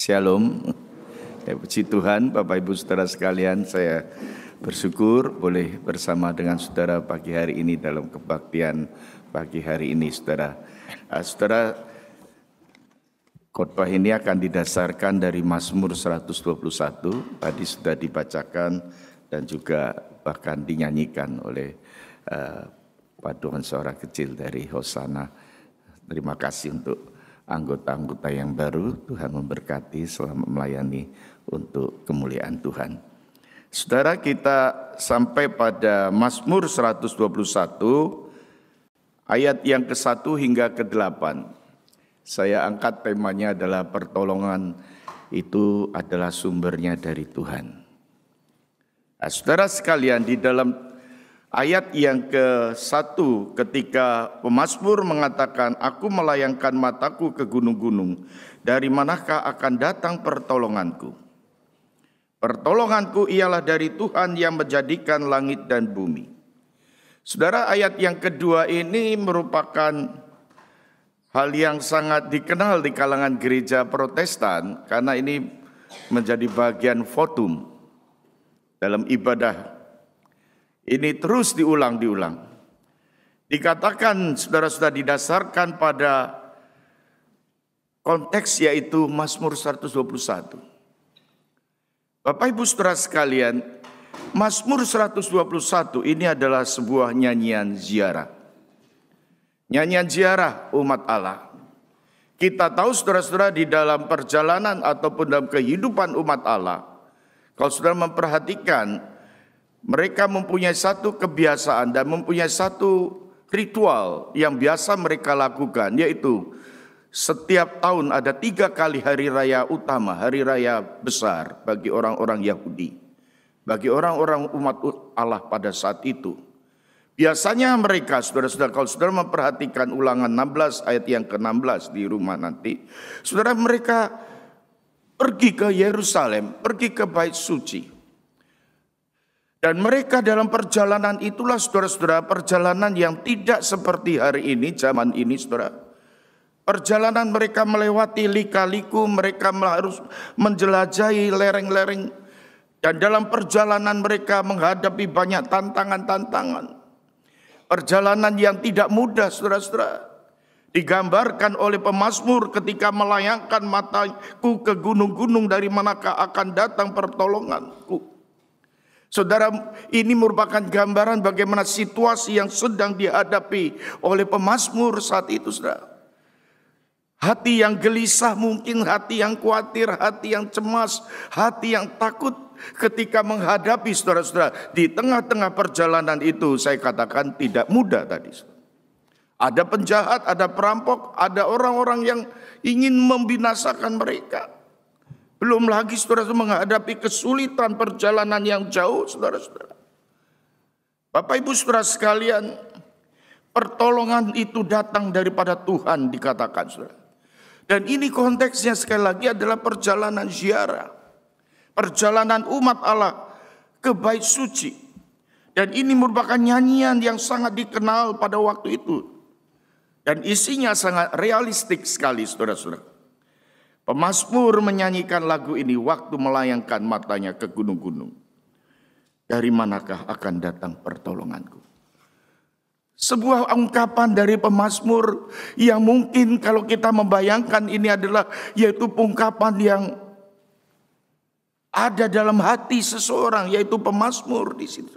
Shalom. Puji Tuhan, Bapak Ibu Saudara sekalian, saya bersyukur boleh bersama dengan saudara pagi hari ini dalam kebaktian pagi hari ini, saudara. Saudara, khotbah ini akan didasarkan dari Mazmur 121, tadi sudah dibacakan dan juga bahkan dinyanyikan oleh paduan suara kecil dari Hosana. Terima kasih untuk anggota-anggota yang baru. Tuhan memberkati selama melayani untuk kemuliaan Tuhan. Saudara, kita sampai pada Mazmur 121 ayat yang ke-1 hingga ke-8. Saya angkat temanya adalah pertolongan itu adalah sumbernya dari Tuhan. Nah, saudara sekalian, di dalam ayat yang ke-1 ketika pemazmur mengatakan, aku melayangkan mataku ke gunung-gunung, dari manakah akan datang pertolonganku? Pertolonganku ialah dari Tuhan yang menjadikan langit dan bumi. Saudara, ayat yang kedua ini merupakan hal yang sangat dikenal di kalangan gereja Protestan, karena ini menjadi bagian votum dalam ibadah. Ini terus diulang-diulang. Dikatakan saudara-saudara didasarkan pada konteks yaitu Mazmur 121. Bapak Ibu Saudara sekalian, Mazmur 121 ini adalah sebuah nyanyian ziarah. Nyanyian ziarah umat Allah. Kita tahu saudara-saudara di dalam perjalanan ataupun dalam kehidupan umat Allah, kalau saudara memperhatikan, mereka mempunyai satu kebiasaan dan mempunyai satu ritual yang biasa mereka lakukan, yaitu setiap tahun ada 3 kali hari raya utama, hari raya besar bagi orang-orang Yahudi, bagi orang-orang umat Allah pada saat itu. Biasanya mereka, saudara-saudara, kalau saudara memperhatikan ulangan 16 ayat yang ke-16 di rumah nanti, saudara, mereka pergi ke Yerusalem, pergi ke Bait Suci. Dan mereka dalam perjalanan itulah saudara-saudara, perjalanan yang tidak seperti hari ini, zaman ini saudara. Perjalanan mereka melewati lika-liku, mereka harus menjelajahi lereng-lereng. Dan dalam perjalanan mereka menghadapi banyak tantangan-tantangan. Perjalanan yang tidak mudah saudara-saudara. Digambarkan oleh pemazmur ketika melayangkan mataku ke gunung-gunung, dari manakah akan datang pertolonganku. Saudara, ini merupakan gambaran bagaimana situasi yang sedang dihadapi oleh pemazmur saat itu, saudara. Hati yang gelisah mungkin, hati yang khawatir, hati yang cemas, hati yang takut ketika menghadapi saudara-saudara. Di tengah-tengah perjalanan itu saya katakan tidak mudah tadi. Ada penjahat, ada perampok, ada orang-orang yang ingin membinasakan mereka. Belum lagi saudara-saudara menghadapi kesulitan perjalanan yang jauh, saudara-saudara. Bapak Ibu Saudara sekalian, pertolongan itu datang daripada Tuhan dikatakan, saudara. Dan ini konteksnya sekali lagi adalah perjalanan ziarah. Perjalanan umat Allah ke Bait Suci. Dan ini merupakan nyanyian yang sangat dikenal pada waktu itu. Dan isinya sangat realistik sekali, saudara-saudara. Pemazmur menyanyikan lagu ini waktu melayangkan matanya ke gunung-gunung. Dari manakah akan datang pertolonganku? Sebuah ungkapan dari pemazmur yang mungkin kalau kita membayangkan ini adalah yaitu ungkapan yang ada dalam hati seseorang, yaitu pemazmur di situ.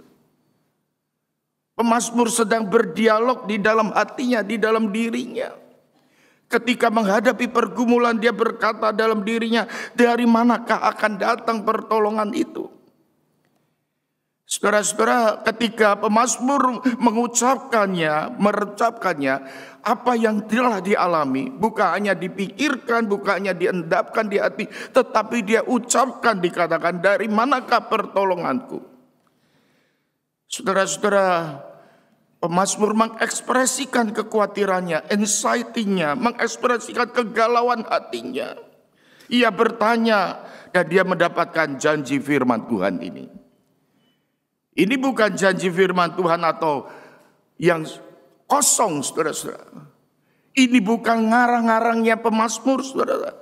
Pemazmur sedang berdialog di dalam hatinya, di dalam dirinya. Ketika menghadapi pergumulan, dia berkata dalam dirinya, dari manakah akan datang pertolongan itu? Saudara-saudara, ketika pemazmur merecapkannya, apa yang telah dialami, bukan hanya dipikirkan, bukan hanya diendapkan di hati, tetapi dia ucapkan, dikatakan, dari manakah pertolonganku? Saudara-saudara, pemazmur mengekspresikan kekhawatirannya, anxiety-nya, mengekspresikan kegalauan hatinya. Ia bertanya dan dia mendapatkan janji firman Tuhan ini. Ini bukan janji firman Tuhan atau yang kosong, saudara-saudara. Ini bukan ngarang-ngarangnya pemazmur, saudara.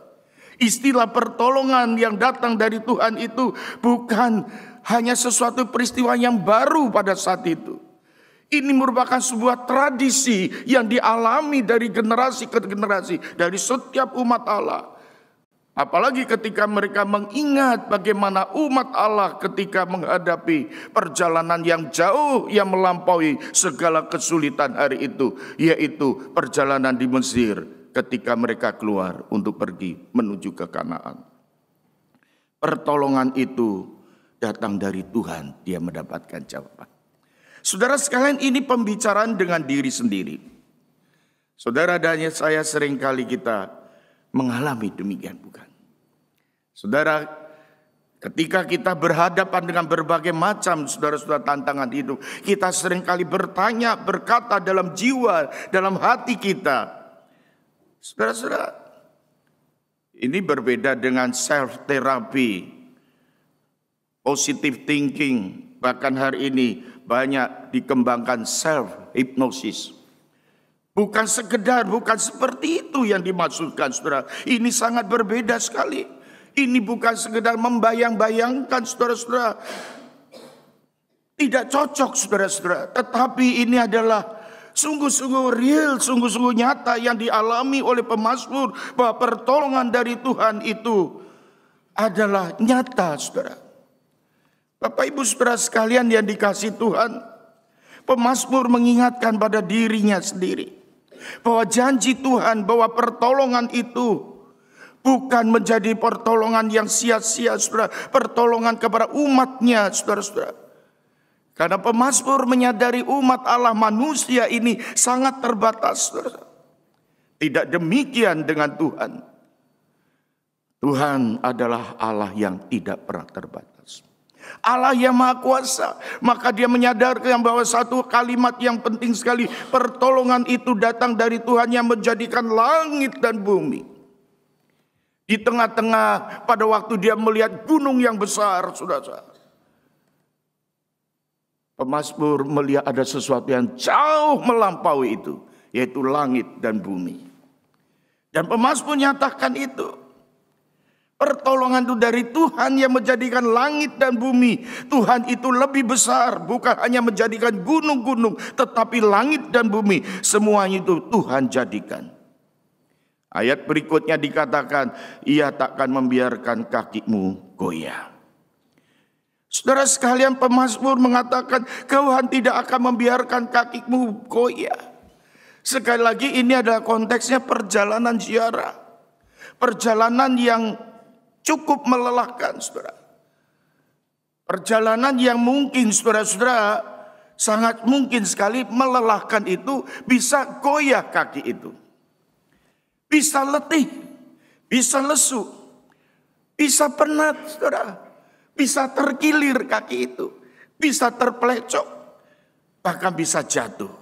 Istilah pertolongan yang datang dari Tuhan itu bukan hanya sesuatu peristiwa yang baru pada saat itu. Ini merupakan sebuah tradisi yang dialami dari generasi ke generasi, dari setiap umat Allah. Apalagi ketika mereka mengingat bagaimana umat Allah ketika menghadapi perjalanan yang jauh yang melampaui segala kesulitan hari itu, yaitu perjalanan di Mesir ketika mereka keluar untuk pergi menuju ke Kanaan. Pertolongan itu datang dari Tuhan, dia mendapatkan jawaban. Saudara sekalian, ini pembicaraan dengan diri sendiri. Saudara dan saya seringkali kita mengalami demikian, bukan? Saudara, ketika kita berhadapan dengan berbagai macam saudara-saudara tantangan hidup, kita seringkali bertanya, berkata dalam jiwa, dalam hati kita, saudara-saudara, ini berbeda dengan self-therapy, positive thinking. Bahkan hari ini banyak dikembangkan self-hypnosis. Bukan seperti itu yang dimaksudkan, saudara. Ini sangat berbeda sekali. Ini bukan sekedar membayang-bayangkan, saudara-saudara. Tidak cocok, saudara-saudara. Tetapi ini adalah sungguh-sungguh real, sungguh-sungguh nyata yang dialami oleh pemazmur. Bahwa pertolongan dari Tuhan itu adalah nyata, saudara. Bapak Ibu saudara sekalian yang dikasihi Tuhan, pemazmur mengingatkan pada dirinya sendiri bahwa janji Tuhan bahwa pertolongan itu bukan menjadi pertolongan yang sia-sia, saudara. Pertolongan kepada umatnya, saudara-saudara. Karena pemazmur menyadari umat Allah manusia ini sangat terbatas, saudara. Tidak demikian dengan Tuhan. Tuhan adalah Allah yang tidak pernah terbatas. Allah yang Maha Kuasa. Maka dia menyadarkan bahwa satu kalimat yang penting sekali. Pertolongan itu datang dari Tuhan yang menjadikan langit dan bumi. Di tengah-tengah pada waktu dia melihat gunung yang besar, saudara. Pemazmur melihat ada sesuatu yang jauh melampaui itu, yaitu langit dan bumi. Dan pemazmur nyatakan itu. Pertolongan itu dari Tuhan yang menjadikan langit dan bumi. Tuhan itu lebih besar, bukan hanya menjadikan gunung-gunung, tetapi langit dan bumi. Semuanya itu Tuhan jadikan. Ayat berikutnya dikatakan, ia takkan membiarkan kakimu goyah. Saudara sekalian, pemazmur mengatakan, Tuhan tidak akan membiarkan kakimu goyah. Sekali lagi ini adalah konteksnya perjalanan ziarah. Perjalanan yang cukup melelahkan, saudara. Perjalanan yang mungkin, saudara-saudara, sangat mungkin sekali melelahkan itu bisa goyah kaki itu. Bisa letih, bisa lesu, bisa penat, saudara. Bisa terkilir kaki itu, bisa terpelecok, bahkan bisa jatuh.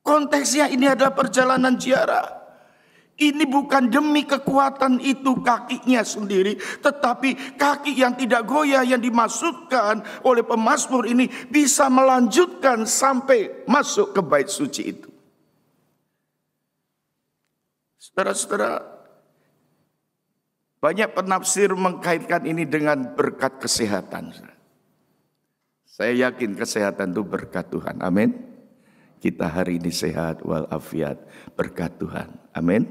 Konteksnya ini adalah perjalanan ziarah. Ini bukan demi kekuatan itu kakinya sendiri, tetapi kaki yang tidak goyah yang dimaksudkan oleh pemazmur ini bisa melanjutkan sampai masuk ke bait suci itu. Saudara-saudara, banyak penafsir mengkaitkan ini dengan berkat kesehatan. Saya yakin kesehatan itu berkat Tuhan. Amin. Kita hari ini sehat walafiat, berkat Tuhan. Amin.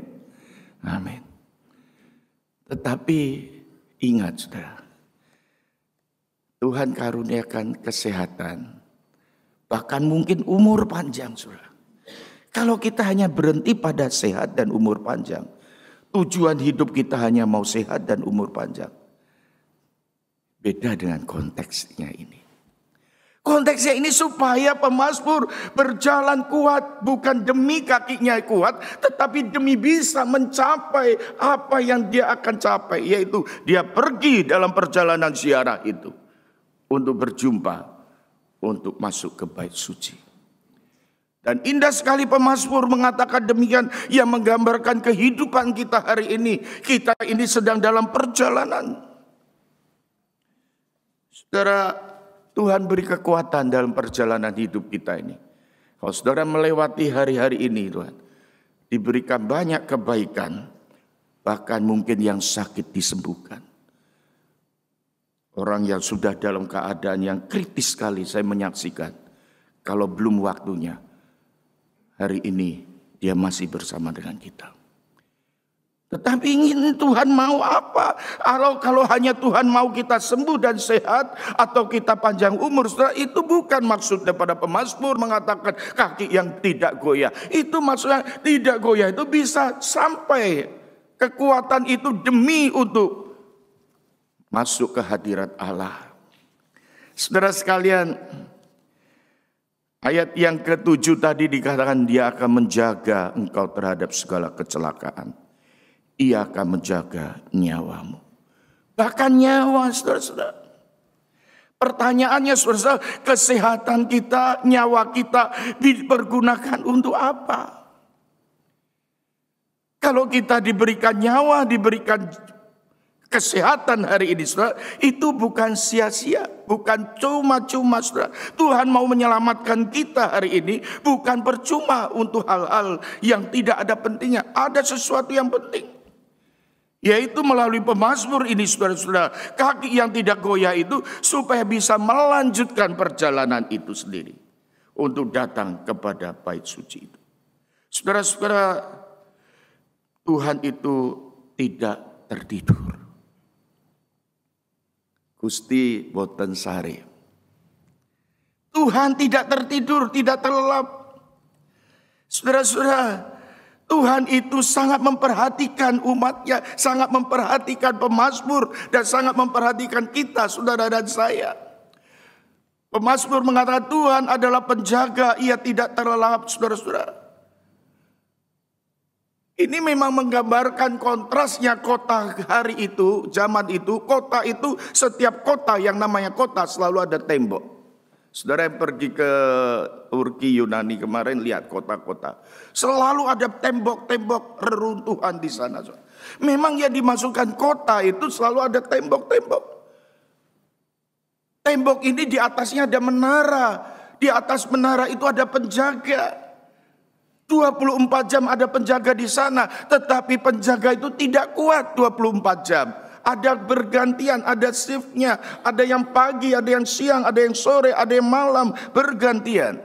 Amin. Tetapi ingat, saudara, Tuhan karuniakan kesehatan, bahkan mungkin umur panjang, saudara. Kalau kita hanya berhenti pada sehat dan umur panjang, tujuan hidup kita hanya mau sehat dan umur panjang. Beda dengan konteksnya ini. Konteksnya ini supaya pemazmur berjalan kuat, bukan demi kakinya kuat, tetapi demi bisa mencapai apa yang dia akan capai, yaitu dia pergi dalam perjalanan ziarah itu untuk berjumpa, untuk masuk ke bait suci. Dan indah sekali pemazmur mengatakan demikian, yang menggambarkan kehidupan kita hari ini. Kita ini sedang dalam perjalanan. Saudara, Tuhan beri kekuatan dalam perjalanan hidup kita ini. Kalau saudara melewati hari-hari ini, Tuhan, diberikan banyak kebaikan. Bahkan mungkin yang sakit disembuhkan. Orang yang sudah dalam keadaan yang kritis sekali saya menyaksikan. Kalau belum waktunya, hari ini dia masih bersama dengan kita. Tetapi ingin Tuhan mau apa? Kalau hanya Tuhan mau kita sembuh dan sehat atau kita panjang umur, saudara, itu bukan maksud daripada pemazmur mengatakan kaki yang tidak goyah. Itu maksudnya tidak goyah itu bisa sampai kekuatan itu demi untuk masuk ke hadirat Allah. Saudara sekalian, ayat yang ke-7 tadi dikatakan dia akan menjaga engkau terhadap segala kecelakaan. Ia akan menjaga nyawamu. Bahkan nyawa, saudara-saudara. Pertanyaannya, saudara, kesehatan kita, nyawa kita dipergunakan untuk apa? Kalau kita diberikan nyawa, diberikan kesehatan hari ini, saudara, itu bukan sia-sia, bukan cuma-cuma, saudara. Tuhan mau menyelamatkan kita hari ini, bukan percuma untuk hal-hal yang tidak ada pentingnya. Ada sesuatu yang penting. Yaitu melalui pemazmur ini, saudara-saudara, kaki yang tidak goyah itu supaya bisa melanjutkan perjalanan itu sendiri untuk datang kepada bait suci itu. Saudara-saudara, Tuhan itu tidak tertidur. Gusti boten sare. Tuhan tidak tertidur, tidak terlelap. Saudara-saudara, Tuhan itu sangat memperhatikan umatnya, sangat memperhatikan pemazmur, dan sangat memperhatikan kita, saudara dan saya. Pemazmur mengatakan Tuhan adalah penjaga, ia tidak terlelap, saudara-saudara. Ini memang menggambarkan kontrasnya kota hari itu, zaman itu. Kota itu, setiap kota yang namanya kota selalu ada tembok. Saudara yang pergi ke Turki, Yunani kemarin lihat kota-kota. Selalu ada tembok-tembok reruntuhan di sana. Memang yang dimasukkan kota itu selalu ada tembok-tembok. Tembok ini di atasnya ada menara. Di atas menara itu ada penjaga. 24 jam ada penjaga di sana. Tetapi penjaga itu tidak kuat 24 jam. Ada bergantian, ada shiftnya, ada yang pagi, ada yang siang, ada yang sore, ada yang malam, bergantian.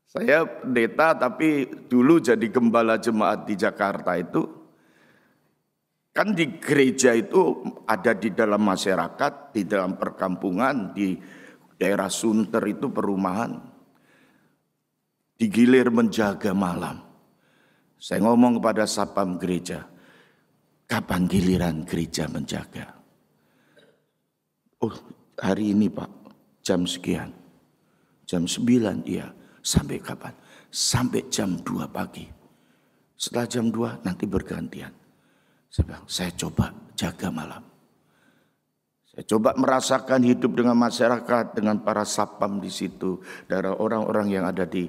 Saya pendeta tapi dulu jadi gembala jemaat di Jakarta itu. Kan di gereja itu ada di dalam masyarakat, di dalam perkampungan, di daerah Sunter itu perumahan. Digilir menjaga malam. Saya ngomong kepada sapam gereja, kapan giliran gereja menjaga? Oh, hari ini Pak, jam sekian. Jam 9, iya. Sampai kapan? Sampai jam 2 pagi. Setelah jam 2 nanti bergantian. Saya bilang, saya coba jaga malam. Saya coba merasakan hidup dengan masyarakat, dengan para sapam di situ. Dari orang-orang yang ada di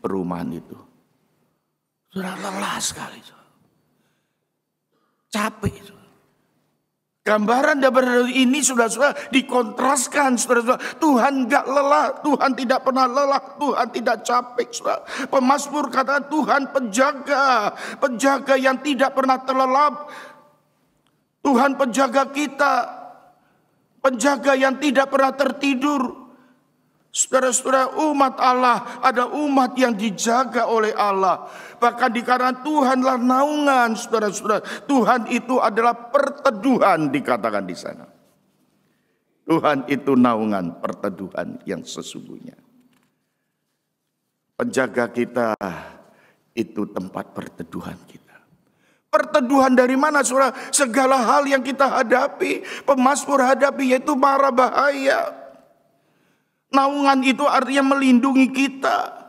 perumahan itu. Sudah lelah sekali. Capek. Gambaran dari ini saudara-saudara dikontraskan, saudara-saudara. Tuhan enggak lelah, Tuhan tidak pernah lelah, Tuhan tidak capek, saudara. Pemazmur kata Tuhan penjaga, penjaga yang tidak pernah terlelap. Tuhan penjaga kita, penjaga yang tidak pernah tertidur. Saudara-saudara, umat Allah ada umat yang dijaga oleh Allah. Bahkan dikarenakan Tuhanlah naungan, saudara-saudara. Tuhan itu adalah perteduhan dikatakan di sana. Tuhan itu naungan, perteduhan yang sesungguhnya. Penjaga kita itu tempat perteduhan kita. Perteduhan dari mana, saudara? Segala hal yang kita hadapi, pemazmur hadapi, yaitu mara bahaya. Naungan itu artinya melindungi kita.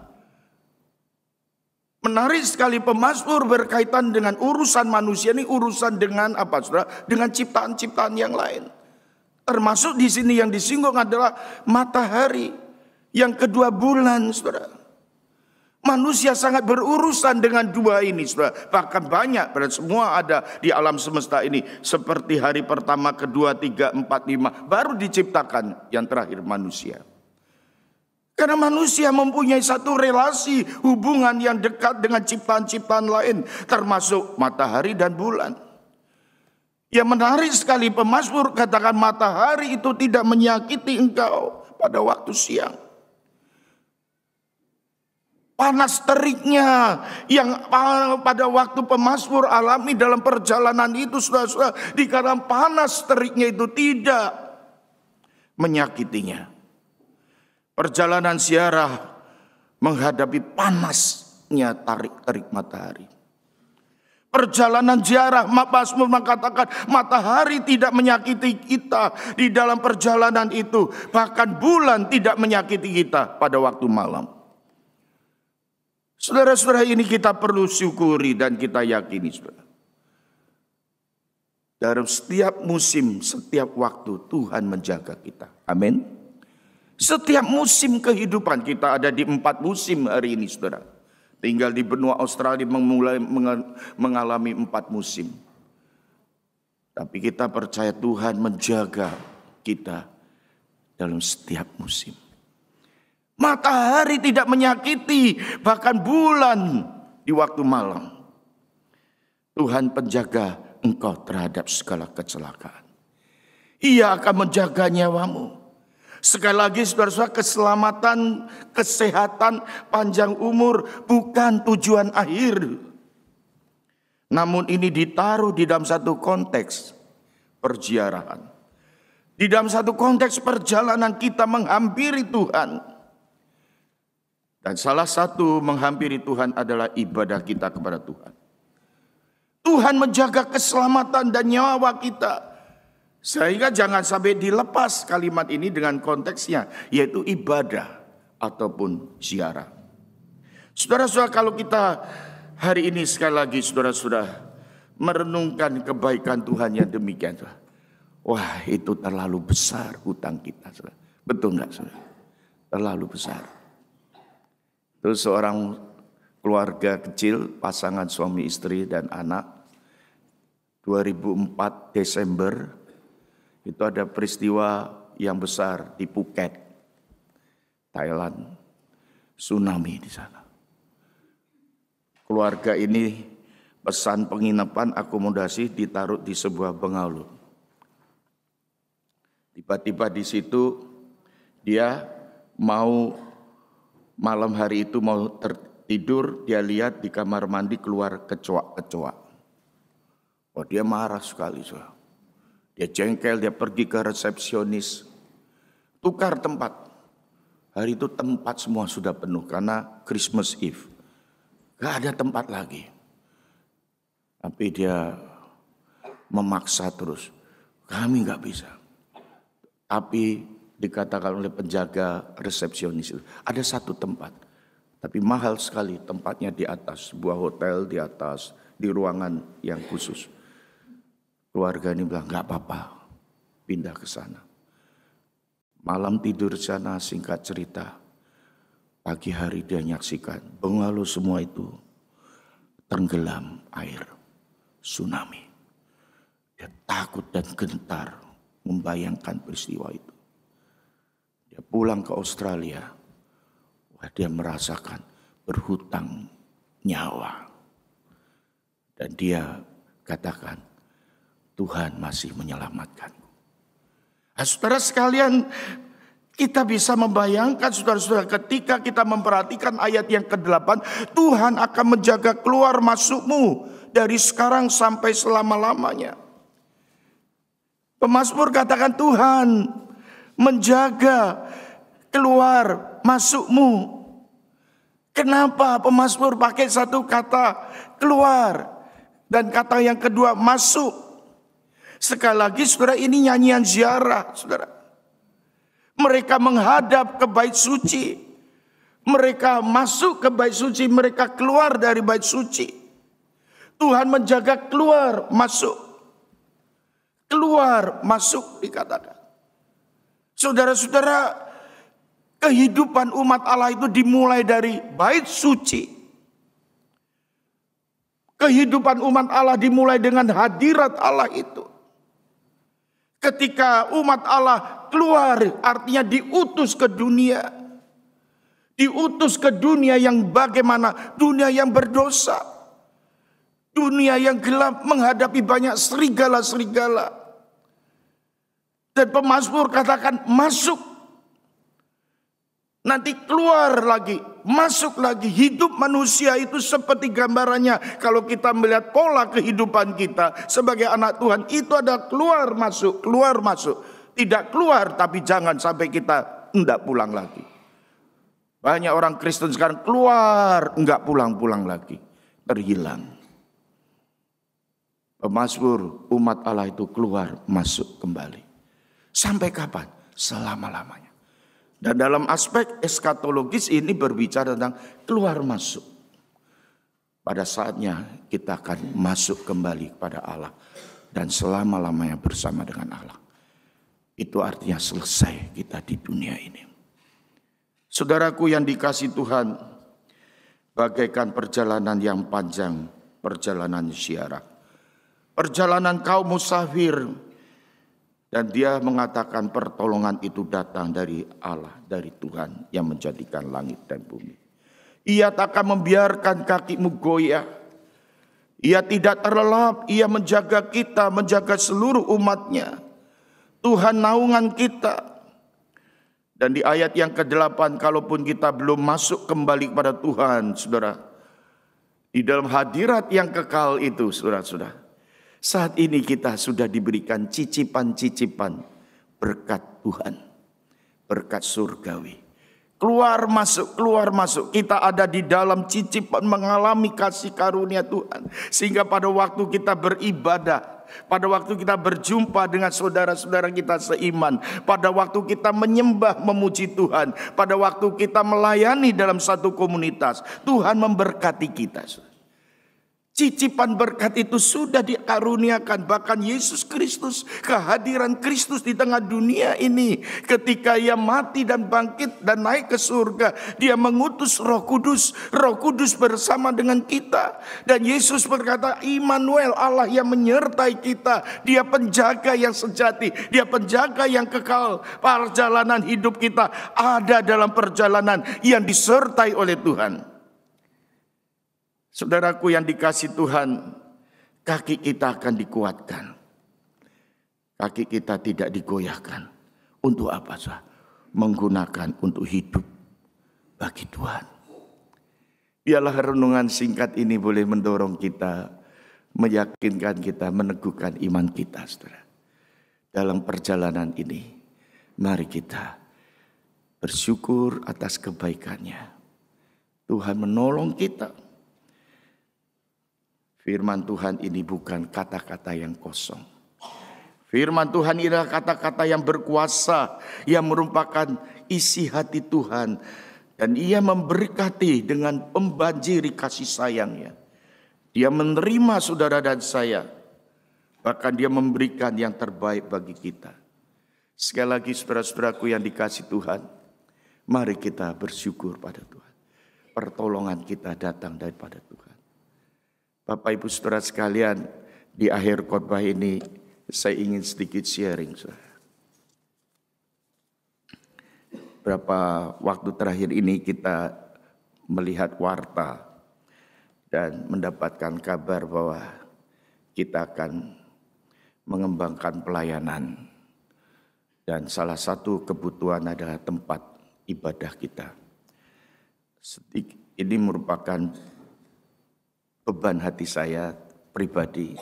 Menarik sekali pemazmur berkaitan dengan urusan manusia ini, urusan dengan apa, saudara? Dengan ciptaan-ciptaan yang lain. Termasuk di sini yang disinggung adalah matahari, yang kedua bulan, saudara. Manusia sangat berurusan dengan dua ini, saudara. Bahkan banyak, semua ada di alam semesta ini. Seperti hari pertama, kedua, tiga, empat, lima. Baru diciptakan yang terakhir manusia. Karena manusia mempunyai satu relasi hubungan yang dekat dengan ciptaan-ciptaan lain, termasuk matahari dan bulan. Yang menarik sekali, pemazmur katakan matahari itu tidak menyakiti engkau pada waktu siang. Panas teriknya yang pada waktu pemazmur alami dalam perjalanan itu, saudara-saudara, dikarenakan panas teriknya itu tidak menyakitinya. Perjalanan ziarah menghadapi panasnya tarik matahari. Perjalanan ziarah, Mazmur mengatakan matahari tidak menyakiti kita di dalam perjalanan itu. Bahkan bulan tidak menyakiti kita pada waktu malam. Saudara-saudara, ini kita perlu syukuri dan kita yakini, saudara. Dalam setiap musim, setiap waktu Tuhan menjaga kita. Amin. Setiap musim kehidupan, kita ada di 4 musim hari ini, saudara. Tinggal di benua Australia mengalami 4 musim. Tapi kita percaya Tuhan menjaga kita dalam setiap musim. Matahari tidak menyakiti, bahkan bulan di waktu malam. Tuhan penjaga engkau terhadap segala kecelakaan. Ia akan menjaga nyawamu. Sekali lagi saudara-saudara, keselamatan, kesehatan, panjang umur bukan tujuan akhir. Namun ini ditaruh di dalam satu konteks perziarahan. Di dalam satu konteks perjalanan kita menghampiri Tuhan. Dan salah satu menghampiri Tuhan adalah ibadah kita kepada Tuhan. Tuhan menjaga keselamatan dan nyawa kita. Sehingga jangan sampai dilepas kalimat ini dengan konteksnya, yaitu ibadah ataupun ziarah. Saudara-saudara, kalau kita hari ini sekali lagi saudara-saudara merenungkan kebaikan Tuhan yang demikian, wah itu terlalu besar hutang kita, saudara. Betul enggak, saudara? Terlalu besar. Terus seorang keluarga kecil, pasangan suami istri dan anak, 2004 Desember, itu ada peristiwa yang besar di Phuket, Thailand, tsunami di sana. Keluarga ini pesan penginapan akomodasi ditaruh di sebuah bengau. Tiba-tiba di situ dia mau malam hari itu mau tertidur, dia lihat di kamar mandi keluar kecoak-kecoak. Oh, dia marah sekali, saudara. Dia jengkel, dia pergi ke resepsionis, tukar tempat. Hari itu tempat semua sudah penuh karena Christmas Eve. Gak ada tempat lagi. Tapi dia memaksa terus. Kami gak bisa. Tapi dikatakan oleh penjaga resepsionis, ada satu tempat. Tapi mahal sekali, tempatnya di atas, sebuah hotel di atas, di ruangan yang khusus. Keluarga ini bilang, gak apa-apa, pindah ke sana. Malam tidur di sana, singkat cerita. Pagi hari dia menyaksikan, bengalo semua itu tenggelam air, tsunami. Dia takut dan gentar membayangkan peristiwa itu. Dia pulang ke Australia, wah dia merasakan berhutang nyawa. Dan dia katakan, Tuhan masih menyelamatkan. Nah, saudara sekalian, kita bisa membayangkan saudara-saudara ketika kita memperhatikan ayat yang ke-8, Tuhan akan menjaga keluar masukmu dari sekarang sampai selama-lamanya. Pemazmur katakan Tuhan menjaga keluar masukmu. Kenapa pemazmur pakai satu kata keluar dan kata yang kedua masuk? Sekali lagi saudara, ini nyanyian ziarah, saudara. Mereka menghadap ke bait suci. Mereka masuk ke bait suci, mereka keluar dari bait suci. Tuhan menjaga keluar, masuk. Keluar, masuk dikatakan. Saudara-saudara, kehidupan umat Allah itu dimulai dari bait suci. Kehidupan umat Allah dimulai dengan hadirat Allah itu. Ketika umat Allah keluar, artinya diutus ke dunia. Diutus ke dunia yang bagaimana? Dunia yang berdosa. Dunia yang gelap menghadapi banyak serigala-serigala. Dan pemazmur katakan masuk. Nanti keluar lagi, masuk lagi. Hidup manusia itu seperti gambarannya. Kalau kita melihat pola kehidupan kita sebagai anak Tuhan, itu ada keluar masuk, keluar masuk. Tidak keluar, tapi jangan sampai kita enggak pulang lagi. Banyak orang Kristen sekarang keluar, enggak pulang-pulang lagi. Terhilang. Pemazmur umat Allah itu keluar, masuk kembali. Sampai kapan? Selama-lamanya. Dan dalam aspek eskatologis ini berbicara tentang keluar masuk. Pada saatnya kita akan masuk kembali kepada Allah. Dan selama-lamanya bersama dengan Allah. Itu artinya selesai kita di dunia ini. Saudaraku yang dikasihi Tuhan, bagaikan perjalanan yang panjang, perjalanan ziarah. Perjalanan kaum musafir. Dan dia mengatakan pertolongan itu datang dari Allah, dari Tuhan yang menjadikan langit dan bumi. Ia tak akan membiarkan kakimu goyah. Ia tidak terlelap, ia menjaga kita, menjaga seluruh umatnya. Tuhan naungan kita. Dan di ayat yang ke-8, kalaupun kita belum masuk kembali kepada Tuhan, saudara. Di dalam hadirat yang kekal itu, saudara-saudara. Saat ini kita sudah diberikan cicipan-cicipan berkat Tuhan. Berkat surgawi. Keluar masuk. Kita ada di dalam cicipan mengalami kasih karunia Tuhan. Sehingga pada waktu kita beribadah, pada waktu kita berjumpa dengan saudara-saudara kita seiman, pada waktu kita menyembah memuji Tuhan, pada waktu kita melayani dalam satu komunitas, Tuhan memberkati kita. Cicipan berkat itu sudah dikaruniakan. Bahkan Yesus Kristus, kehadiran Kristus di tengah dunia ini. Ketika ia mati dan bangkit dan naik ke surga, dia mengutus Roh Kudus. Roh Kudus bersama dengan kita. Dan Yesus berkata, Immanuel, Allah yang menyertai kita. Dia penjaga yang sejati. Dia penjaga yang kekal. Perjalanan hidup kita ada dalam perjalanan yang disertai oleh Tuhan. Saudaraku yang dikasihi Tuhan, kaki kita akan dikuatkan. Kaki kita tidak digoyahkan. Untuk apa? Menggunakan untuk hidup bagi Tuhan. Biarlah renungan singkat ini boleh mendorong kita, meyakinkan kita, meneguhkan iman kita, saudara. Dalam perjalanan ini, mari kita bersyukur atas kebaikannya. Tuhan menolong kita. Firman Tuhan ini bukan kata-kata yang kosong. Firman Tuhan ini adalah kata-kata yang berkuasa, yang merupakan isi hati Tuhan. Dan ia memberkati dengan membanjiri kasih sayangnya. Dia menerima saudara dan saya. Bahkan dia memberikan yang terbaik bagi kita. Sekali lagi saudara-saudaraku yang dikasihi Tuhan, mari kita bersyukur pada Tuhan. Pertolongan kita datang daripada Tuhan. Bapak Ibu Saudara sekalian, di akhir khotbah ini saya ingin sedikit sharing. Berapa waktu terakhir ini kita melihat warta dan mendapatkan kabar bahwa kita akan mengembangkan pelayanan. Dan salah satu kebutuhan adalah tempat ibadah kita. Ini merupakan beban hati saya pribadi,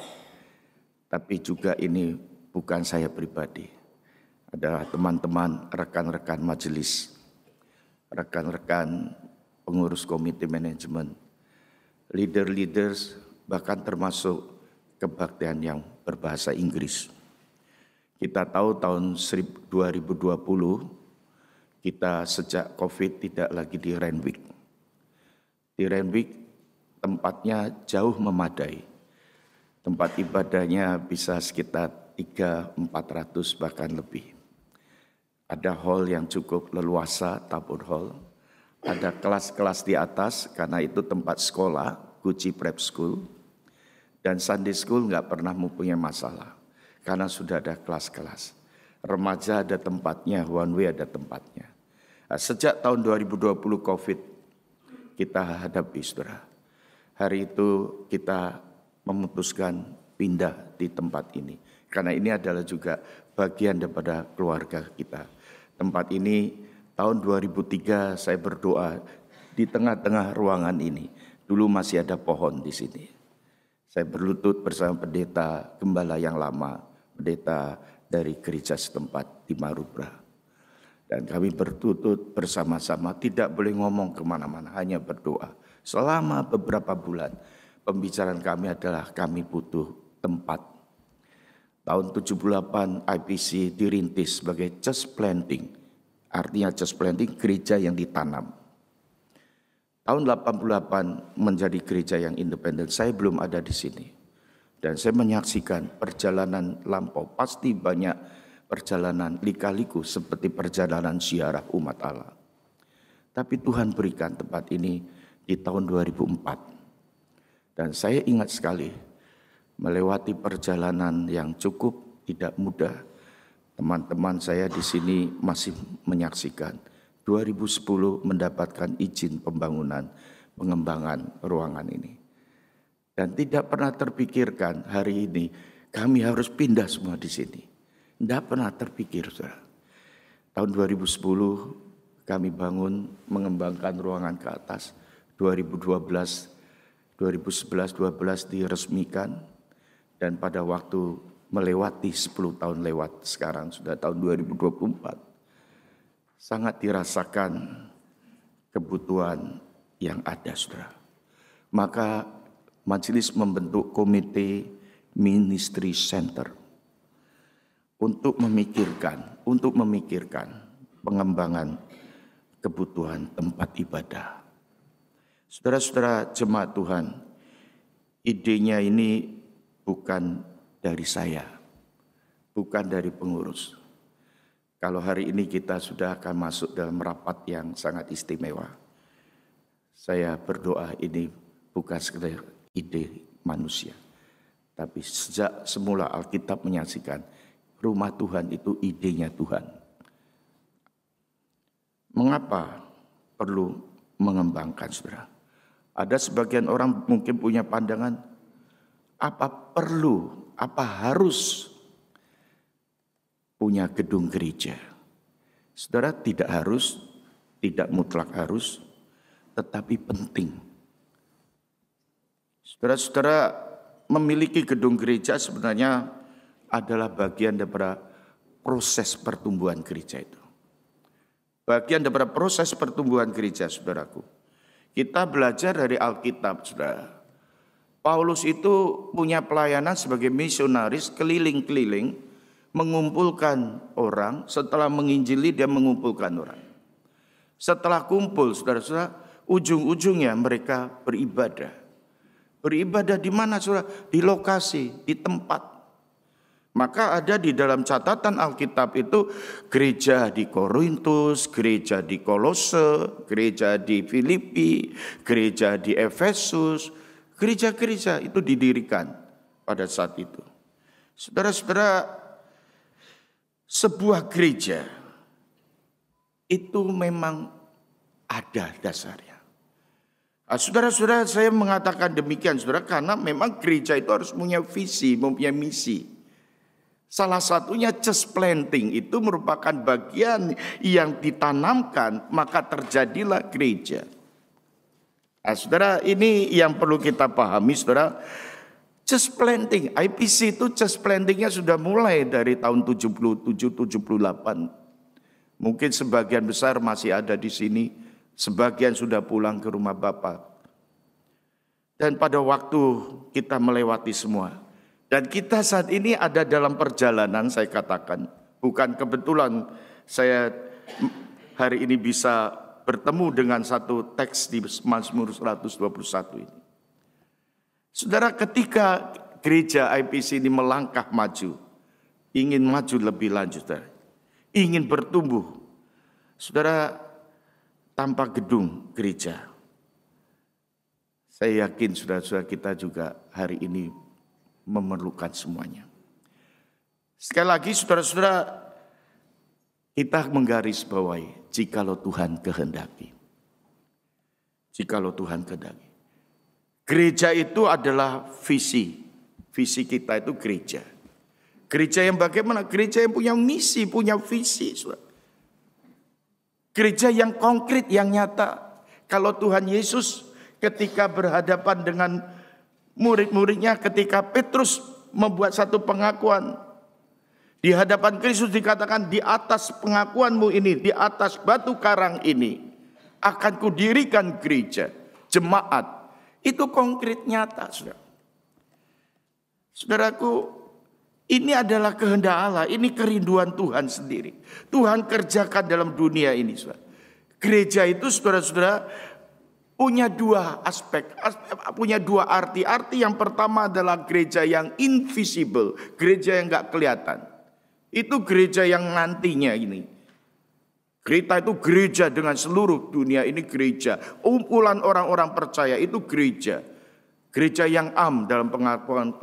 tapi juga ini bukan saya pribadi. Adalah teman-teman, rekan-rekan majelis, rekan-rekan pengurus komite manajemen, leader-leaders, bahkan termasuk kebaktian yang berbahasa Inggris. Kita tahu tahun 2020, kita sejak COVID tidak lagi di Renwick. Di Renwick, tempatnya jauh memadai. Tempat ibadahnya bisa sekitar 300-400 bahkan lebih. Ada hall yang cukup leluasa, tabur hall. Ada kelas-kelas di atas karena itu tempat sekolah, Gucci Prep School. Dan Sunday School nggak pernah mempunyai masalah karena sudah ada kelas-kelas. Remaja ada tempatnya, one way ada tempatnya. Sejak tahun 2020 COVID kita hadapi, saudara. Hari itu kita memutuskan pindah di tempat ini. Karena ini adalah juga bagian daripada keluarga kita. Tempat ini tahun 2003 saya berdoa di tengah-tengah ruangan ini. Dulu masih ada pohon di sini. Saya berlutut bersama pendeta gembala yang lama, pendeta dari gereja setempat di Marubra. Dan kami berlutut bersama-sama, tidak boleh ngomong kemana-mana, hanya berdoa. Selama beberapa bulan, pembicaraan kami adalah kami butuh tempat. Tahun 78 IPC dirintis sebagai church planting. Artinya church planting gereja yang ditanam. Tahun 88 menjadi gereja yang independen. Saya belum ada di sini. Dan saya menyaksikan perjalanan lampau. Pasti banyak perjalanan lika-liku seperti perjalanan ziarah umat Allah. Tapi Tuhan berikan tempat ini di tahun 2004. Dan saya ingat sekali melewati perjalanan yang cukup tidak mudah. Teman-teman saya di sini masih menyaksikan 2010 mendapatkan izin pembangunan pengembangan ruangan ini. Dan tidak pernah terpikirkan hari ini kami harus pindah semua di sini. Tidak pernah terpikir, saudara. Tahun 2010 kami bangun mengembangkan ruangan ke atas. 2011 diresmikan. Dan pada waktu melewati 10 tahun lewat sekarang sudah tahun 2024. Sangat dirasakan kebutuhan yang ada, saudara. Maka majelis membentuk komite ministry center untuk memikirkan pengembangan kebutuhan tempat ibadah. Saudara-saudara jemaat Tuhan, idenya ini bukan dari saya, bukan dari pengurus. Kalau hari ini kita sudah akan masuk dalam rapat yang sangat istimewa. Saya berdoa ini bukan sekedar ide manusia. Tapi sejak semula Alkitab menyaksikan rumah Tuhan itu idenya Tuhan. Mengapa perlu mengembangkan, saudara? Ada sebagian orang mungkin punya pandangan, apa harus punya gedung gereja? Saudara, tidak harus, tidak mutlak harus, tetapi penting. Saudara-saudara, memiliki gedung gereja sebenarnya adalah bagian daripada proses pertumbuhan gereja itu. Bagian daripada proses pertumbuhan gereja, saudaraku. Kita belajar dari Alkitab, saudara. Paulus itu punya pelayanan sebagai misionaris keliling-keliling, mengumpulkan orang. Setelah menginjili dia mengumpulkan orang. Setelah kumpul, saudara-saudara, ujung-ujungnya mereka beribadah. Beribadah di mana, saudara? Di lokasi, di tempat. Maka ada di dalam catatan Alkitab itu gereja di Korintus, gereja di Kolose, gereja di Filipi, gereja di Efesus. Gereja-gereja itu didirikan pada saat itu. Saudara-saudara, sebuah gereja itu memang ada dasarnya. Saudara-saudara, saya mengatakan demikian, saudara, karena memang gereja itu harus punya visi, mempunyai misi. Salah satunya church planting itu merupakan bagian yang ditanamkan, maka terjadilah gereja. Saudara, ini yang perlu kita pahami, saudara. Church planting, IPC itu church plantingnya sudah mulai dari tahun 77-78. Mungkin sebagian besar masih ada di sini, sebagian sudah pulang ke rumah Bapa. Dan pada waktu kita melewati semua, dan kita saat ini ada dalam perjalanan, saya katakan, bukan kebetulan saya hari ini bisa bertemu dengan satu teks di Mazmur 121 ini. Saudara, ketika gereja IPC ini melangkah maju, ingin maju lebih lanjut, saudara, ingin bertumbuh, saudara, tanpa gedung gereja. Saya yakin saudara-saudara kita juga hari ini memerlukan semuanya. Sekali lagi, saudara-saudara, kita menggarisbawahi jikalau Tuhan kehendaki. Jikalau Tuhan kehendaki. Gereja itu adalah visi. Visi kita itu gereja. Gereja yang bagaimana? Gereja yang punya misi, punya visi. Gereja yang konkret, yang nyata. Kalau Tuhan Yesus ketika berhadapan dengan murid-muridnya, ketika Petrus membuat satu pengakuan, di hadapan Kristus dikatakan, di atas pengakuanmu ini, di atas batu karang ini, akan kudirikan gereja, jemaat. Itu konkret nyata, saudara. Saudaraku, ini adalah kehendak Allah, ini kerinduan Tuhan sendiri. Tuhan kerjakan dalam dunia ini, saudara. Gereja itu, saudara-saudara, punya dua aspek, punya dua arti. Arti yang pertama adalah gereja yang invisible, gereja yang gak kelihatan. Itu gereja yang nantinya ini. Kita itu gereja dengan seluruh dunia ini gereja. Kumpulan orang-orang percaya itu gereja. Gereja yang dalam pengakuan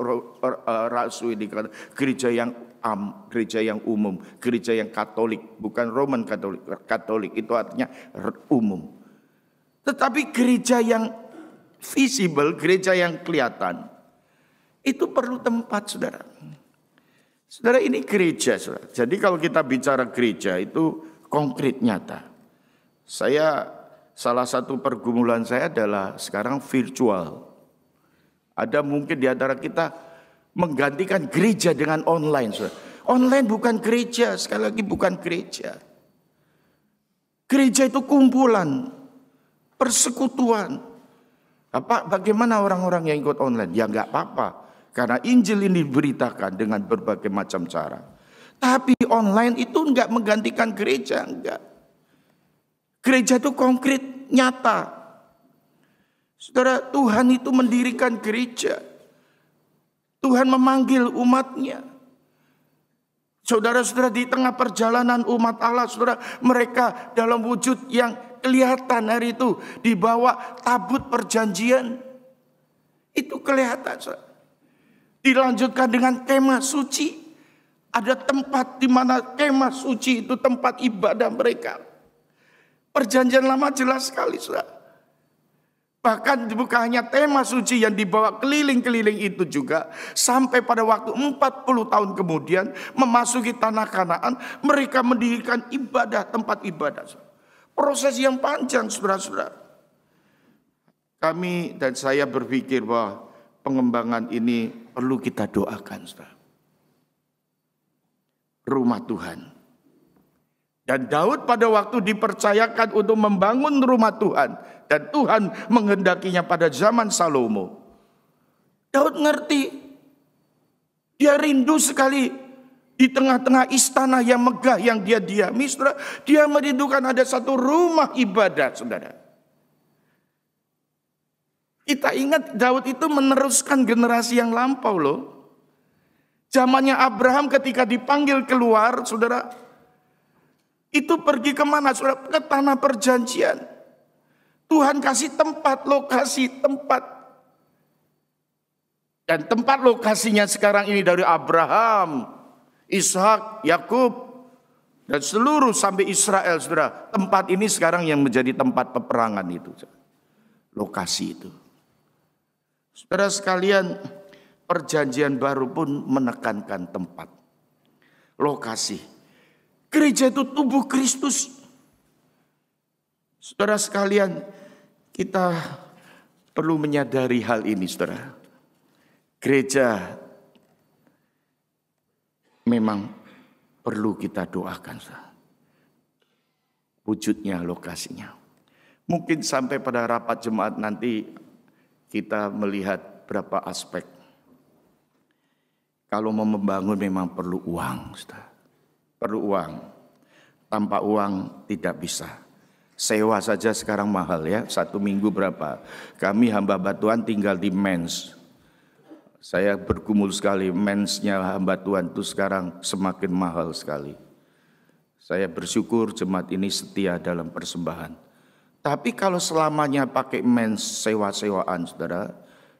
Rasul ini. Gereja yang gereja yang umum. Gereja yang Katolik. Bukan Roman Katolik. Katolik itu artinya umum. Tetapi gereja yang visible, gereja yang kelihatan, itu perlu tempat, saudara. Saudara, ini gereja, saudara. Jadi kalau kita bicara gereja itu konkret nyata. Salah satu pergumulan saya adalah sekarang virtual. Ada mungkin di antara kita menggantikan gereja dengan online. Saudara. Online bukan gereja, sekali lagi bukan gereja. Gereja itu kumpulan, persekutuan. Bagaimana orang-orang yang ikut online? Ya enggak apa-apa. Karena Injil ini diberitakan dengan berbagai macam cara. Tapi online itu enggak menggantikan gereja, enggak. Gereja itu konkret, nyata. Saudara, Tuhan itu mendirikan gereja. Tuhan memanggil umatnya. Saudara-saudara, di tengah perjalanan umat Allah, saudara, mereka dalam wujud yang kelihatan hari itu dibawa tabut perjanjian. Itu kelihatan, saudara. Dilanjutkan dengan kemah suci. Ada tempat di mana kemah suci itu tempat ibadah mereka. Perjanjian lama jelas sekali, saudara. Bahkan bukan hanya kemah suci yang dibawa keliling-keliling itu juga. Sampai pada waktu 40 tahun kemudian memasuki tanah Kanaan, mereka mendirikan ibadah, tempat ibadah. Proses yang panjang, saudara-saudara. Kami dan saya berpikir bahwa pengembangan ini perlu kita doakan, saudara. Rumah Tuhan. Dan Daud pada waktu dipercayakan untuk membangun rumah Tuhan. Dan Tuhan menghendakinya pada zaman Salomo. Daud ngerti. Dia rindu sekali di tengah-tengah istana yang megah yang dia diami. Saudara, dia merindukan ada satu rumah ibadah, saudara. Kita ingat Daud itu meneruskan generasi yang lampau loh. Zamannya Abraham ketika dipanggil keluar, saudara, itu pergi kemana, saudara? Ke tanah perjanjian. Tuhan kasih tempat, lokasi, tempat. Dan tempat lokasinya sekarang ini dari Abraham, Ishak, Yakub, dan seluruh sampai Israel, saudara. Tempat ini sekarang yang menjadi tempat peperangan itu. Lokasi itu. Saudara sekalian, perjanjian baru pun menekankan tempat, lokasi. Gereja itu tubuh Kristus. Saudara sekalian, kita perlu menyadari hal ini, saudara. Gereja memang perlu kita doakan, saudara. Wujudnya, lokasinya. Mungkin sampai pada rapat jemaat nanti kita melihat berapa aspek. Kalau mau membangun memang perlu uang, saudara. Perlu uang. Tanpa uang tidak bisa. Sewa saja sekarang mahal ya. 1 minggu berapa. Kami hamba Tuhan tinggal di Mens. Saya bergumul sekali. Mensnya hamba Tuhan itu sekarang semakin mahal sekali. Saya bersyukur jemaat ini setia dalam persembahan. Tapi kalau selamanya pakai mens sewa-sewaan, saudara,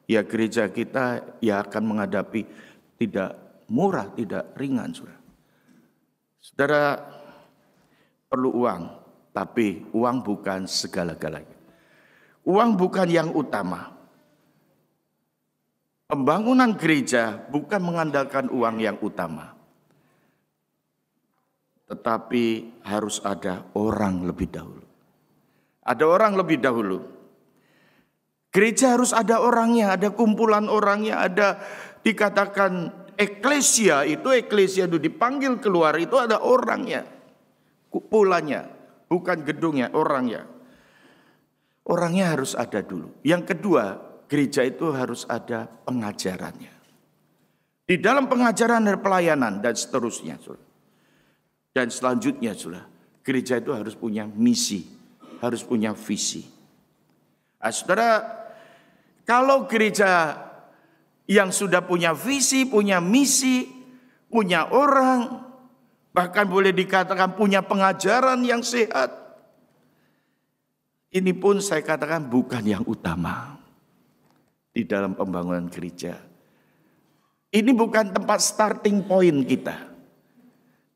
ya gereja kita ya akan menghadapi tidak murah, tidak ringan, saudara. Saudara, perlu uang, tapi uang bukan segala-galanya. Uang bukan yang utama. Pembangunan gereja bukan mengandalkan uang yang utama. Tetapi harus ada orang lebih dahulu. Ada orang lebih dahulu. Gereja harus ada orangnya, ada kumpulan orangnya, ada dikatakan eklesia itu dipanggil keluar, itu ada orangnya. Kumpulannya, bukan gedungnya, orangnya. Orangnya harus ada dulu. Yang kedua, gereja itu harus ada pengajarannya. Di dalam pengajaran dan pelayanan dan seterusnya. Dan selanjutnya, gereja itu harus punya misi, harus punya visi. Nah, saudara, kalau gereja yang sudah punya visi, punya misi, punya orang, bahkan boleh dikatakan punya pengajaran yang sehat, ini pun saya katakan bukan yang utama di dalam pembangunan gereja. Ini bukan tempat starting point kita.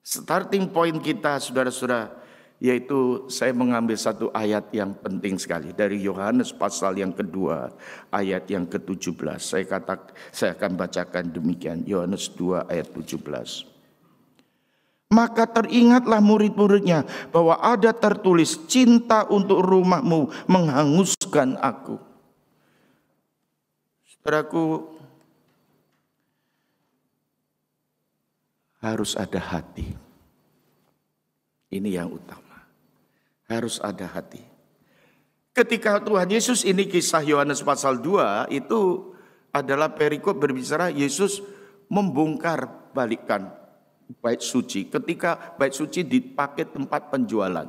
Starting point kita, saudara-saudara, yaitu saya mengambil satu ayat yang penting sekali dari Yohanes pasal yang kedua, ayat yang ke-17. Saya akan bacakan demikian, Yohanes 2 ayat 17. Maka teringatlah murid-muridnya bahwa ada tertulis, cinta untuk rumahmu menghanguskan aku. Saudaraku, harus ada hati. Ini yang utama. Harus ada hati. Ketika Tuhan Yesus, ini kisah Yohanes pasal 2, itu adalah perikop berbicara Yesus membongkar balikkan bait suci. Ketika bait suci dipakai tempat penjualan,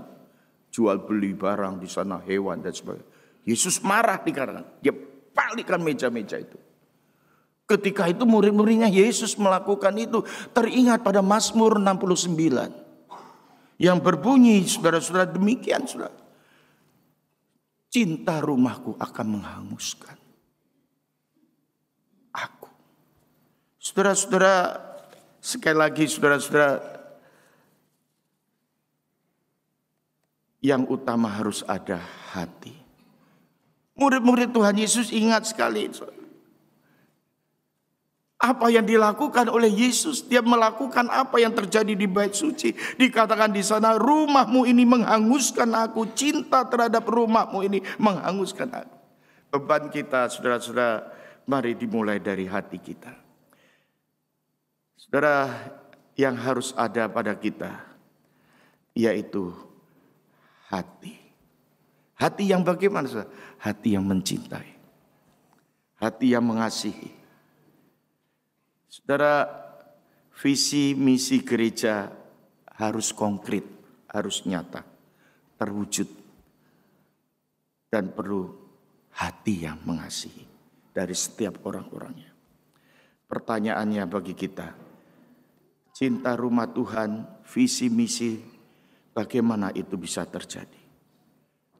jual beli barang di sana, hewan dan sebagainya. Yesus marah dikarenakan dia balikkan meja-meja itu. Ketika itu murid-muridnya Yesus melakukan itu, teringat pada Mazmur 69 yang berbunyi, saudara-saudara, demikian, saudara. Cinta rumahku akan menghanguskan aku. Saudara-saudara, sekali lagi, saudara-saudara, yang utama harus ada hati. Murid-murid Tuhan Yesus ingat sekali apa yang dilakukan oleh Yesus. Dia melakukan apa yang terjadi di bait suci. Dikatakan di sana, rumahmu ini menghanguskan aku. Cinta terhadap rumahmu ini menghanguskan aku. Beban kita, saudara-saudara, mari dimulai dari hati kita. Saudara, yang harus ada pada kita yaitu hati. Hati yang bagaimana, saudara? Hati yang mencintai. Hati yang mengasihi. Saudara, visi misi gereja harus konkret, harus nyata, terwujud. Dan perlu hati yang mengasihi dari setiap orang-orangnya. Pertanyaannya bagi kita, cinta rumah Tuhan, visi misi, bagaimana itu bisa terjadi?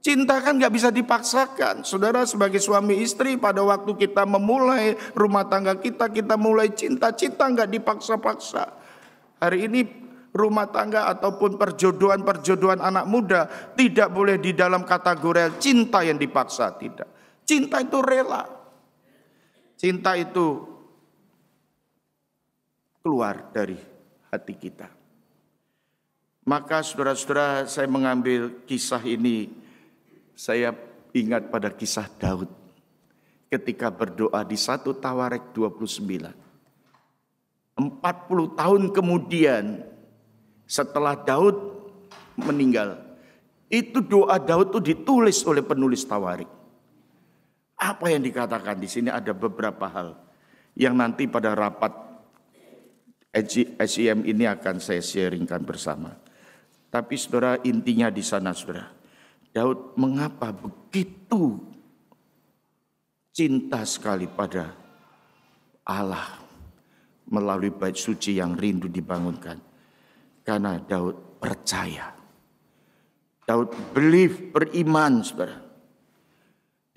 Cinta kan gak bisa dipaksakan. Saudara, sebagai suami istri, pada waktu kita memulai rumah tangga kita mulai cinta. Cinta gak dipaksa-paksa. Hari ini rumah tangga ataupun perjodohan anak muda tidak boleh di dalam kategori cinta yang dipaksa. Tidak. Cinta itu rela. Cinta itu keluar dari hati kita. Maka saudara-saudara, saya mengambil kisah ini. Saya ingat pada kisah Daud ketika berdoa di 1 Tawarikh 29. 40 tahun kemudian setelah Daud meninggal, itu doa Daud itu ditulis oleh penulis Tawarikh. Apa yang dikatakan di sini? Ada beberapa hal yang nanti pada rapat SIM ini akan saya sharingkan bersama. Tapi saudara, intinya di sana, saudara, Daud mengapa begitu cinta sekali pada Allah melalui bait suci yang rindu dibangunkan. Karena Daud percaya. Daud beriman, saudara.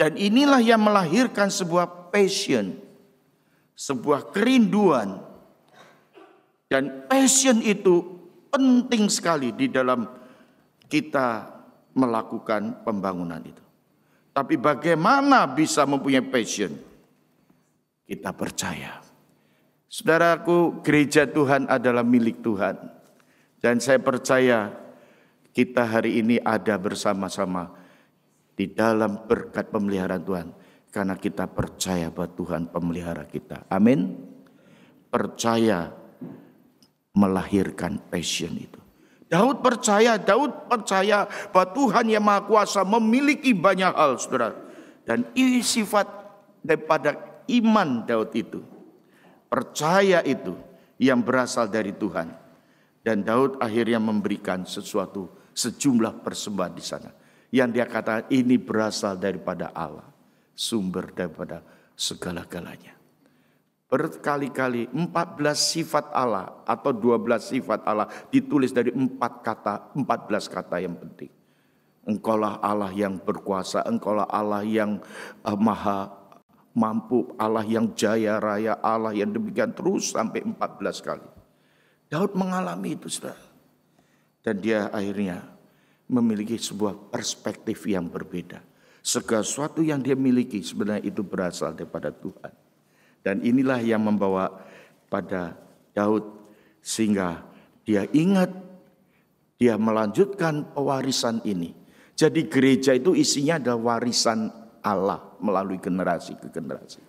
Dan inilah yang melahirkan sebuah passion, sebuah kerinduan. Dan passion itu penting sekali di dalam kita melakukan pembangunan itu. Tapi bagaimana bisa mempunyai passion? Kita percaya. Saudaraku, gereja Tuhan adalah milik Tuhan. Dan saya percaya kita hari ini ada bersama-sama di dalam berkat pemeliharaan Tuhan. Karena kita percaya bahwa Tuhan pemelihara kita. Amin. Percaya melahirkan passion itu. Daud percaya bahwa Tuhan yang Maha Kuasa memiliki banyak hal, saudara. Dan ini sifat daripada iman Daud itu. Percaya itu yang berasal dari Tuhan. Dan Daud akhirnya memberikan sesuatu, sejumlah persembahan di sana. Yang dia katakan ini berasal daripada Allah. Sumber daripada segala-galanya. Berkali-kali 14 sifat Allah atau 12 sifat Allah ditulis dari 14 kata yang penting. Engkaulah Allah yang berkuasa, engkaulah Allah yang maha mampu, Allah yang jaya raya, Allah yang demikian terus sampai 14 kali. Daud mengalami itu, saudara. Dan dia akhirnya memiliki sebuah perspektif yang berbeda. Segala sesuatu yang dia miliki sebenarnya itu berasal daripada Tuhan. Dan inilah yang membawa pada Daud sehingga dia ingat, dia melanjutkan pewarisan ini. Jadi gereja itu isinya adalah warisan Allah melalui generasi ke generasi.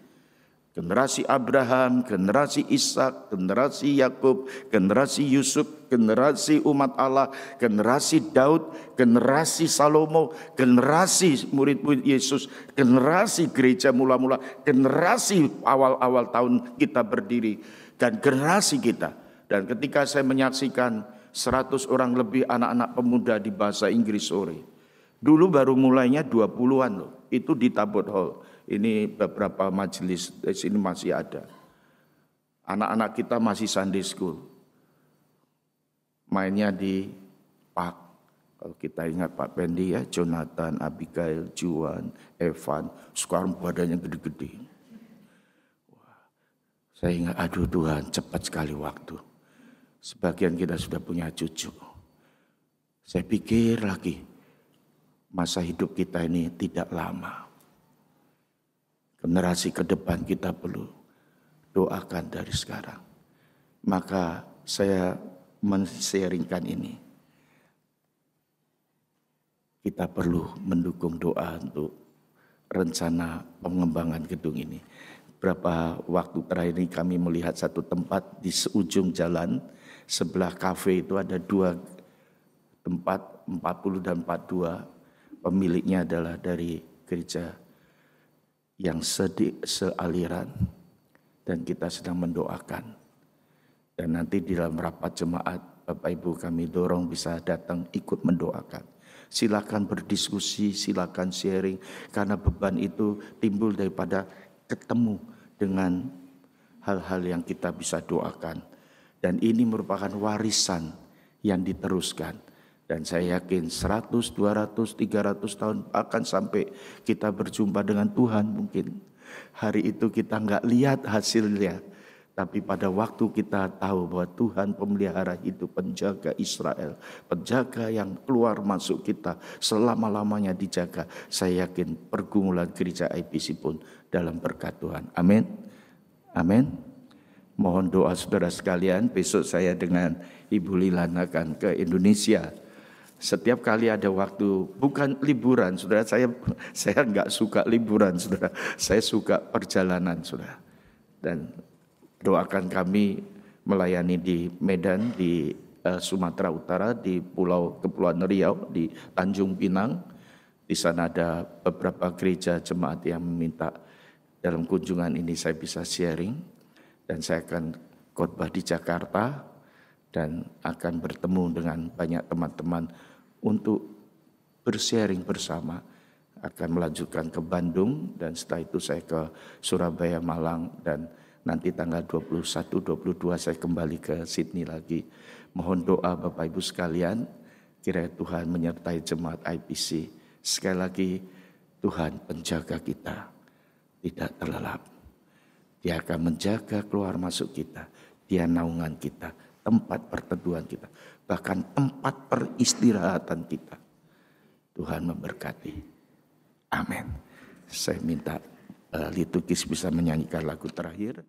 Generasi Abraham, generasi Ishak, generasi Yakub, generasi Yusuf, generasi umat Allah, generasi Daud, generasi Salomo, generasi murid-murid Yesus, generasi gereja mula-mula, generasi awal-awal tahun kita berdiri, dan generasi kita. Dan ketika saya menyaksikan 100 orang lebih anak-anak pemuda di bahasa Inggris sore. Dulu baru mulainya 20-an loh, itu di Tabot Hall. Ini beberapa majelis di sini masih ada. Anak-anak kita masih Sunday school. Mainnya di park. Kalau kita ingat Pak Pendi ya, Jonathan, Abigail, Juan, Evan. Sekarang badannya gede-gede. Saya ingat, aduh Tuhan, cepat sekali waktu. Sebagian kita sudah punya cucu. Saya pikir lagi, masa hidup kita ini tidak lama. Generasi ke depan kita perlu doakan dari sekarang. Maka saya men-sharingkan ini. Kita perlu mendukung doa untuk rencana pengembangan gedung ini. Beberapa waktu terakhir ini kami melihat satu tempat di seujung jalan. Sebelah kafe itu ada 2 tempat, 40 dan 42. Pemiliknya adalah dari gereja yang sealiran, dan kita sedang mendoakan. Dan nanti di dalam rapat jemaat, Bapak Ibu kami dorong bisa datang ikut mendoakan. Silakan berdiskusi, silakan sharing, karena beban itu timbul daripada ketemu dengan hal-hal yang kita bisa doakan. Dan ini merupakan warisan yang diteruskan. Dan saya yakin 100, 200, 300 tahun akan sampai kita berjumpa dengan Tuhan mungkin. Hari itu kita nggak lihat hasilnya. Tapi pada waktu kita tahu bahwa Tuhan pemelihara hidup, penjaga Israel. Penjaga yang keluar masuk kita selama-lamanya dijaga. Saya yakin pergumulan gereja IPC pun dalam berkat Tuhan. Amin. Amin. Mohon doa saudara sekalian. Besok saya dengan Ibu Lilan akan ke Indonesia. Setiap kali ada waktu, bukan liburan, saudara. Saya nggak suka liburan, saudara. Saya suka perjalanan, saudara. Dan doakan kami melayani di Medan, di Sumatera Utara, di Kepulauan Riau, di Tanjung Pinang. Di sana ada beberapa gereja jemaat yang meminta dalam kunjungan ini saya bisa sharing. Dan saya akan khotbah di Jakarta dan akan bertemu dengan banyak teman-teman untuk bersharing bersama. Akan melanjutkan ke Bandung dan setelah itu saya ke Surabaya, Malang, dan nanti tanggal 21-22 saya kembali ke Sydney lagi. Mohon doa Bapak Ibu sekalian, kiranya Tuhan menyertai jemaat IPC. Sekali lagi, Tuhan penjaga kita tidak terlelap. Dia akan menjaga keluar masuk kita. Dia naungan kita tempat perteduhan kita, bahkan tempat peristirahatan kita. Tuhan memberkati. Amin. Saya minta liturgis bisa menyanyikan lagu terakhir.